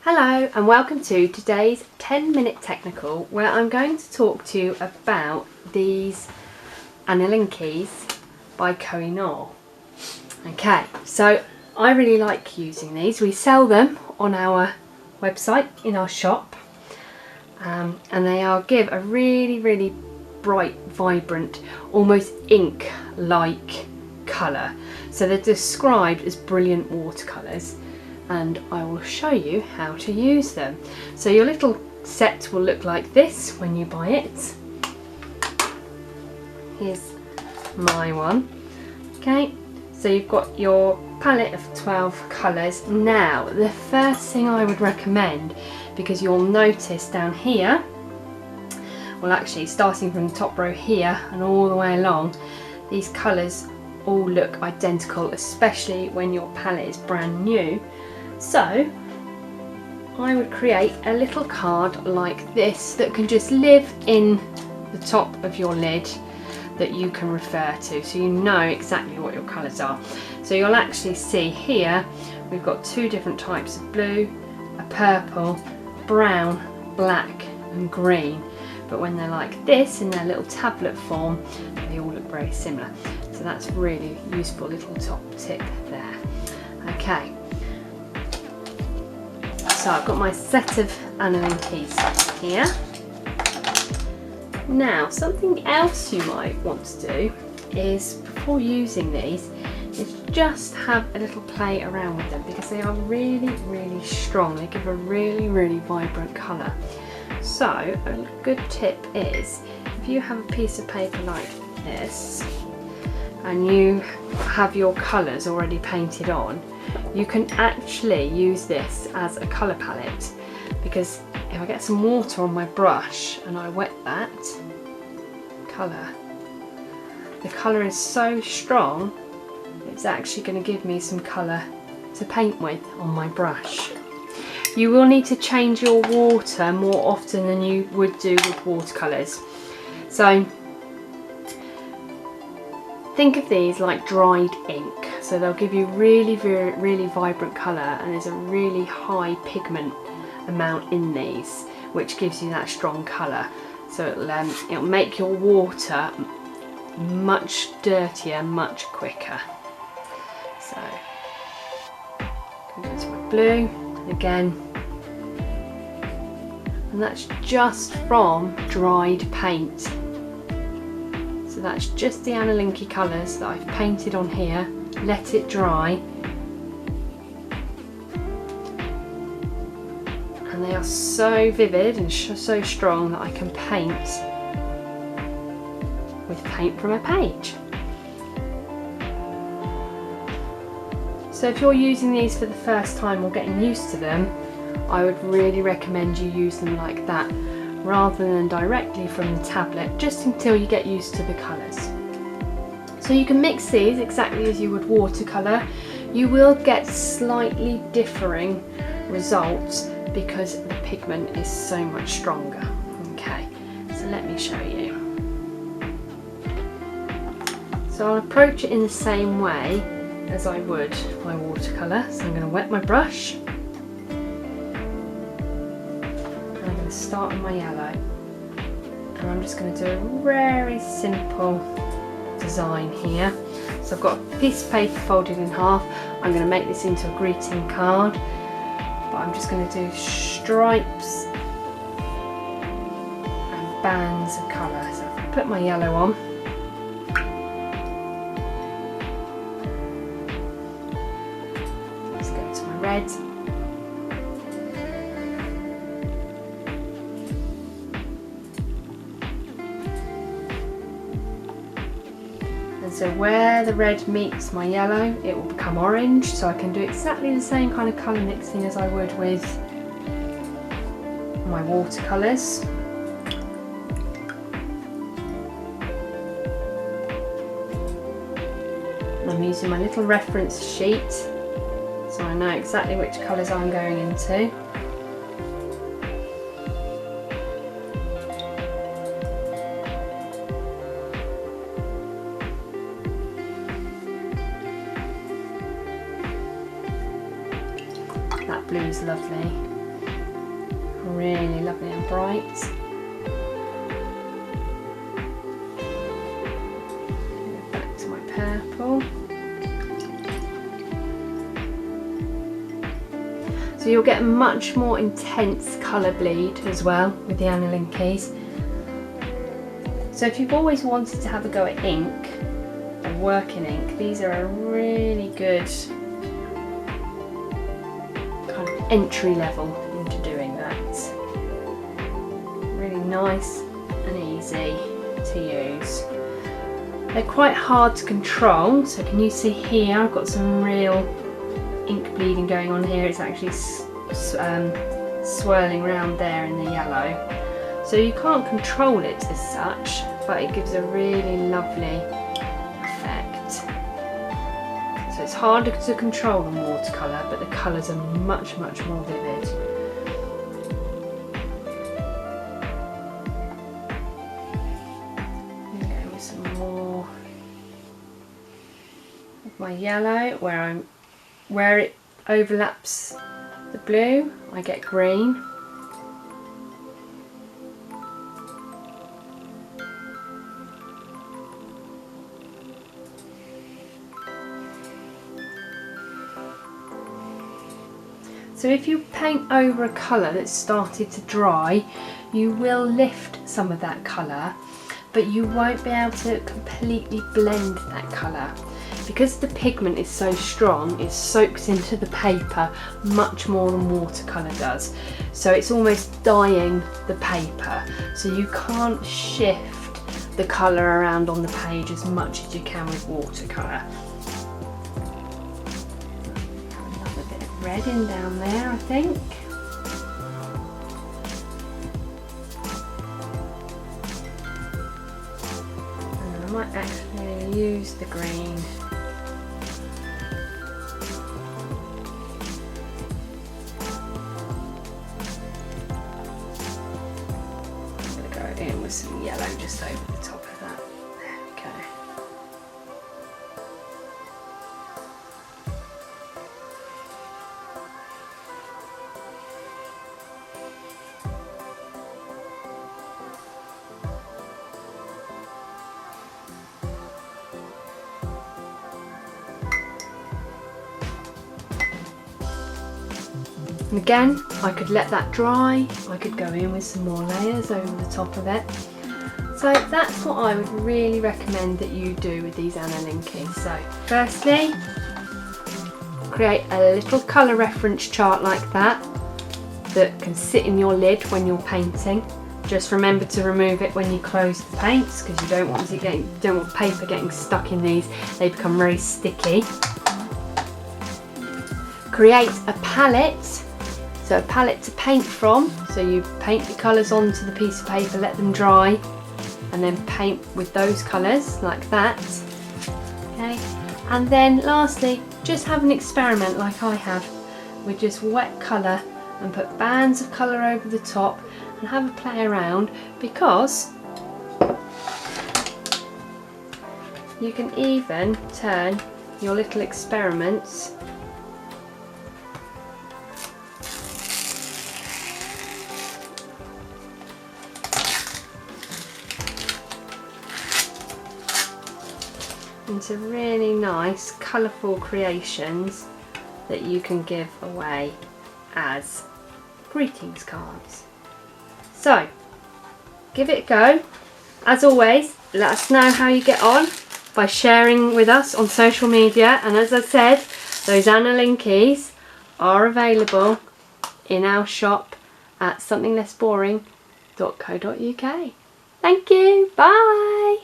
Hello and welcome to today's 10-minute technical where I'm going to talk to you about these Anilinkies by Koh-I-Noor. Okay, so I really like using these. We sell them on our website in our shop and they give a really bright, vibrant, almost ink-like colour. So they're described as brilliant watercolours. And I will show you how to use them. So your little set will look like this when you buy it. Here's my one. Okay, so you've got your palette of 12 colours. Now, the first thing I would recommend, because you'll notice down here, well actually starting from the top row here and all the way along, these colours all look identical, especially when your palette is brand new. So I would create a little card like this that can just live in the top of your lid that you can refer to, so you know exactly what your colours are. So you'll actually see here we've got two different types of blue, a purple, brown, black and green, but when they're like this in their little tablet form they all look very similar. So that's really useful little top tip there. Okay. So I've got my set of Anilinkys here. Now, something else you might want to do is, before using these, is just have a little play around with them because they are really strong. They give a really vibrant colour. So a good tip is, if you have a piece of paper like this and you have your colours already painted on, you can actually use this as a colour palette, because if I get some water on my brush and I wet that colour, the colour is so strong it's actually going to give me some colour to paint with on my brush. You will need to change your water more often than you would do with watercolours. So think of these like dried ink. So they'll give you really vibrant colour, and there's a really high pigment amount in these, which gives you that strong colour. So it'll make your water much dirtier, much quicker. So go to my blue, and again, and that's just from dried paint. So that's just the Anilinky colours that I've painted on here. Let it dry, and they are so vivid and so strong that I can paint with paint from a page. So if you're using these for the first time or getting used to them, I would really recommend you use them like that rather than directly from the tablet, just until you get used to the colours. So you can mix these exactly as you would watercolour. You will get slightly differing results because the pigment is so much stronger. Okay, so let me show you. So I'll approach it in the same way as I would my watercolour. So I'm going to wet my brush. And I'm going to start on my yellow. And I'm just going to do a very simple design here. So I've got a piece of paper folded in half. I'm going to make this into a greeting card, but I'm just going to do stripes and bands of colour. So if I put my yellow on, let's go to my red. So where the red meets my yellow, it will become orange, so I can do exactly the same kind of colour mixing as I would with my watercolours. I'm using my little reference sheet, so I know exactly which colours I'm going into. That blue is lovely. really lovely and bright. Go back to my purple. So you'll get a much more intense colour bleed as well with the Anilinkies. So if you've always wanted to have a go at ink and work in ink, these are a really good kind of entry level into doing that. Really nice and easy to use. They're quite hard to control, so can you see here I've got some real ink bleeding going on here. It's actually swirling around there in the yellow. So you can't control it as such, but it gives a really lovely effect. So it's harder to control than watercolour, but the colours are much, much more vivid. I'm going with some more of my yellow, where it overlaps the blue, I get green. So if you paint over a colour that's started to dry, you will lift some of that colour, but you won't be able to completely blend that colour. Because the pigment is so strong, it soaks into the paper much more than watercolour does. So it's almost dyeing the paper. So you can't shift the colour around on the page as much as you can with watercolour. Another bit of red in down there, I think. And I might actually use the green. In with some yellow just over the top of that. There we go. And again, I could let that dry, I could go in with some more layers over the top of it. So that's what I would really recommend that you do with these Anilinky. So firstly, create a little colour reference chart like that can sit in your lid when you're painting. Just remember to remove it when you close the paints, because you don't want paper getting stuck in these. They become very sticky. Create a palette. So a palette to paint from, so you paint your colours onto the piece of paper, let them dry, and then paint with those colours like that. Okay, and then lastly, just have an experiment like I have with just wet colour and put bands of colour over the top and have a play around, because you can even turn your little experiments into really nice colourful creations that you can give away as greetings cards. So give it a go. As always, let us know how you get on by sharing with us on social media, and as I said, those Anilinkies are available in our shop at somethinglessboring.co.uk. Thank you, bye!